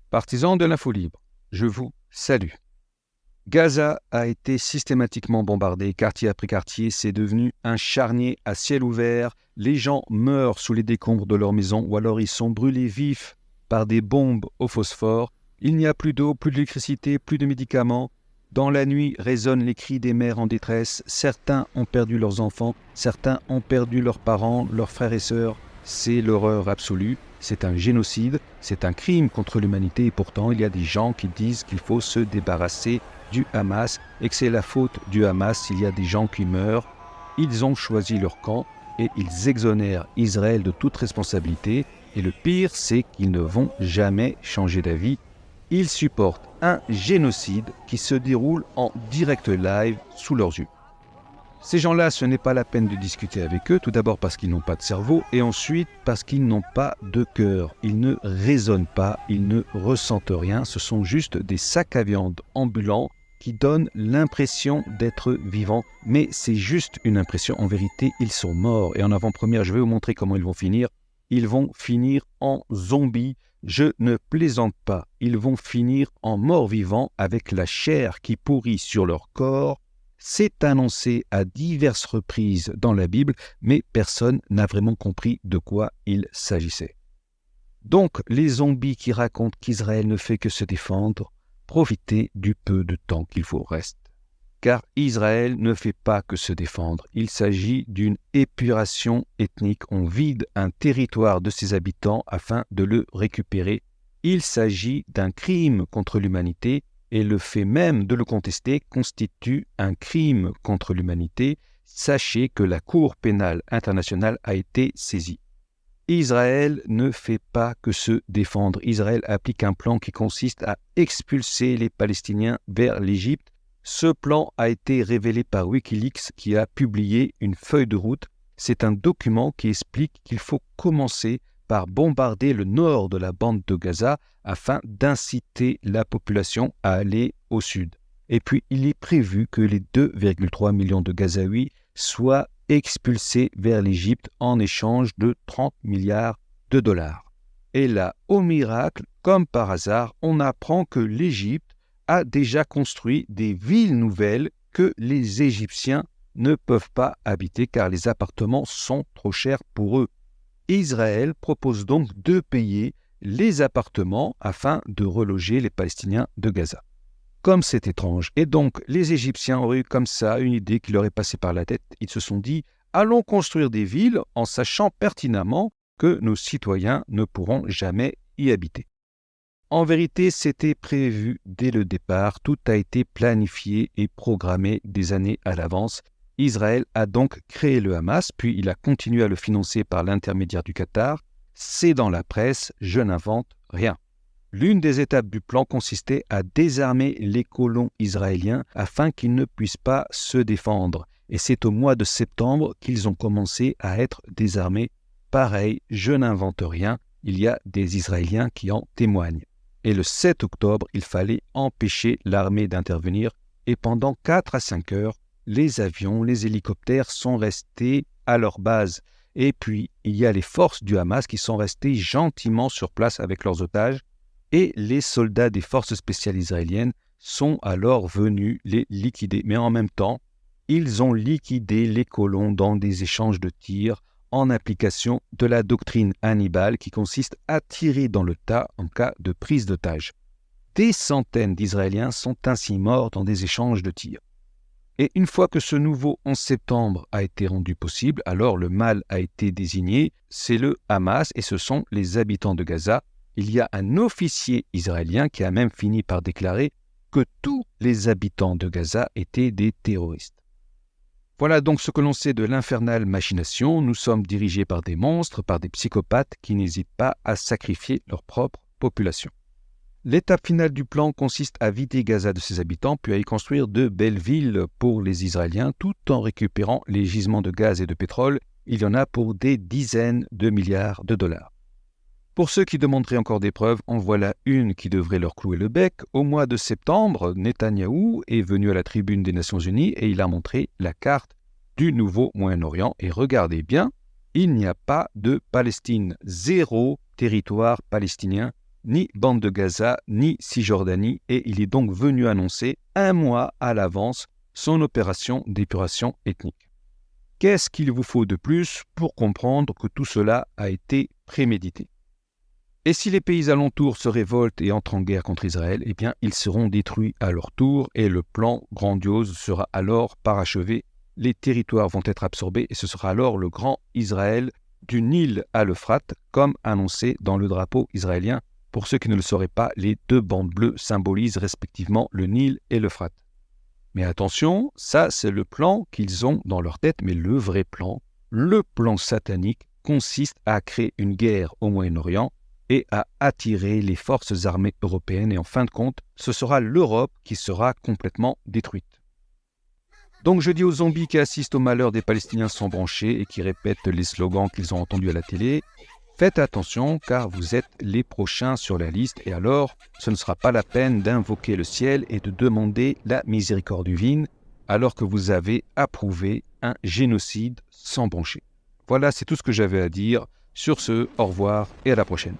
Partisans de l'info libre, je vous salue. Gaza a été systématiquement bombardé, quartier après quartier, c'est devenu un charnier à ciel ouvert. Les gens meurent sous les décombres de leur maison ou alors ils sont brûlés vifs par des bombes au phosphore. Il n'y a plus d'eau, plus d'électricité, plus de médicaments. Dans la nuit résonnent les cris des mères en détresse. Certains ont perdu leurs enfants, certains ont perdu leurs parents, leurs frères et sœurs. C'est l'horreur absolue. C'est un génocide, c'est un crime contre l'humanité et pourtant il y a des gens qui disent qu'il faut se débarrasser du Hamas et que c'est la faute du Hamas s'il y a des gens qui meurent. Ils ont choisi leur camp et ils exonèrent Israël de toute responsabilité et le pire c'est qu'ils ne vont jamais changer d'avis. Ils supportent un génocide qui se déroule en direct live sous leurs yeux. Ces gens-là, ce n'est pas la peine de discuter avec eux, tout d'abord parce qu'ils n'ont pas de cerveau, et ensuite parce qu'ils n'ont pas de cœur. Ils ne raisonnent pas, ils ne ressentent rien, ce sont juste des sacs à viande ambulants qui donnent l'impression d'être vivants, mais c'est juste une impression, en vérité, ils sont morts. Et en avant-première, je vais vous montrer comment ils vont finir. Ils vont finir en zombies, je ne plaisante pas, ils vont finir en morts-vivants avec la chair qui pourrit sur leur corps. C'est annoncé à diverses reprises dans la Bible, mais personne n'a vraiment compris de quoi il s'agissait. Donc, les zombies qui racontent qu'Israël ne fait que se défendre, profitez du peu de temps qu'il vous reste. Car Israël ne fait pas que se défendre, il s'agit d'une épuration ethnique. On vide un territoire de ses habitants afin de le récupérer. Il s'agit d'un crime contre l'humanité. Et le fait même de le contester constitue un crime contre l'humanité. Sachez que la Cour pénale internationale a été saisie. Israël ne fait pas que se défendre. Israël applique un plan qui consiste à expulser les Palestiniens vers l'Égypte. Ce plan a été révélé par Wikileaks qui a publié une feuille de route. C'est un document qui explique qu'il faut commencer par bombarder le nord de la bande de Gaza afin d'inciter la population à aller au sud. Et puis, il est prévu que les 2,3 millions de Gazaouis soient expulsés vers l'Égypte en échange de 30 milliards de dollars. Et là, au miracle, comme par hasard, on apprend que l'Égypte a déjà construit des villes nouvelles que les Égyptiens ne peuvent pas habiter car les appartements sont trop chers pour eux. Israël propose donc de payer les appartements afin de reloger les Palestiniens de Gaza. Comme c'est étrange. Et donc, les Égyptiens auraient eu comme ça une idée qui leur est passée par la tête. Ils se sont dit, allons construire des villes en sachant pertinemment que nos citoyens ne pourront jamais y habiter. En vérité, c'était prévu dès le départ. Tout a été planifié et programmé des années à l'avance. Israël a donc créé le Hamas, puis il a continué à le financer par l'intermédiaire du Qatar. C'est dans la presse, je n'invente rien. L'une des étapes du plan consistait à désarmer les colons israéliens afin qu'ils ne puissent pas se défendre. Et c'est au mois de septembre qu'ils ont commencé à être désarmés. Pareil, je n'invente rien, il y a des Israéliens qui en témoignent. Et le 7 octobre, il fallait empêcher l'armée d'intervenir et pendant 4 à 5 heures, les avions, les hélicoptères sont restés à leur base. Et puis, il y a les forces du Hamas qui sont restées gentiment sur place avec leurs otages. Et les soldats des forces spéciales israéliennes sont alors venus les liquider. Mais en même temps, ils ont liquidé les colons dans des échanges de tirs en application de la doctrine Hannibal qui consiste à tirer dans le tas en cas de prise d'otage. Des centaines d'Israéliens sont ainsi morts dans des échanges de tirs. Et une fois que ce nouveau 11 septembre a été rendu possible, alors le mal a été désigné, c'est le Hamas et ce sont les habitants de Gaza. Il y a un officier israélien qui a même fini par déclarer que tous les habitants de Gaza étaient des terroristes. Voilà donc ce que l'on sait de l'infernale machination. Nous sommes dirigés par des monstres, par des psychopathes qui n'hésitent pas à sacrifier leur propre population. L'étape finale du plan consiste à vider Gaza de ses habitants, puis à y construire de belles villes pour les Israéliens, tout en récupérant les gisements de gaz et de pétrole. Il y en a pour des dizaines de milliards de dollars. Pour ceux qui demanderaient encore des preuves, en voilà une qui devrait leur clouer le bec. Au mois de septembre, Netanyahou est venu à la tribune des Nations Unies et il a montré la carte du nouveau Moyen-Orient. Et regardez bien, il n'y a pas de Palestine. 0 territoire palestinien ni bande de Gaza, ni Cisjordanie, et il est donc venu annoncer 1 mois à l'avance son opération d'épuration ethnique. Qu'est-ce qu'il vous faut de plus pour comprendre que tout cela a été prémédité? Et si les pays alentours se révoltent et entrent en guerre contre Israël, eh bien, ils seront détruits à leur tour et le plan grandiose sera alors parachevé. Les territoires vont être absorbés et ce sera alors le grand Israël du Nil à l'Euphrate, comme annoncé dans le drapeau israélien. Pour ceux qui ne le sauraient pas, les 2 bandes bleues symbolisent respectivement le Nil et l'Euphrate. Mais attention, ça c'est le plan qu'ils ont dans leur tête, mais le vrai plan, le plan satanique, consiste à créer une guerre au Moyen-Orient et à attirer les forces armées européennes. Et en fin de compte, ce sera l'Europe qui sera complètement détruite. Donc je dis aux zombies qui assistent au malheur des Palestiniens sans brancher et qui répètent les slogans qu'ils ont entendus à la télé, faites attention car vous êtes les prochains sur la liste et alors ce ne sera pas la peine d'invoquer le ciel et de demander la miséricorde divine alors que vous avez approuvé un génocide sans broncher. Voilà, c'est tout ce que j'avais à dire. Sur ce, au revoir et à la prochaine.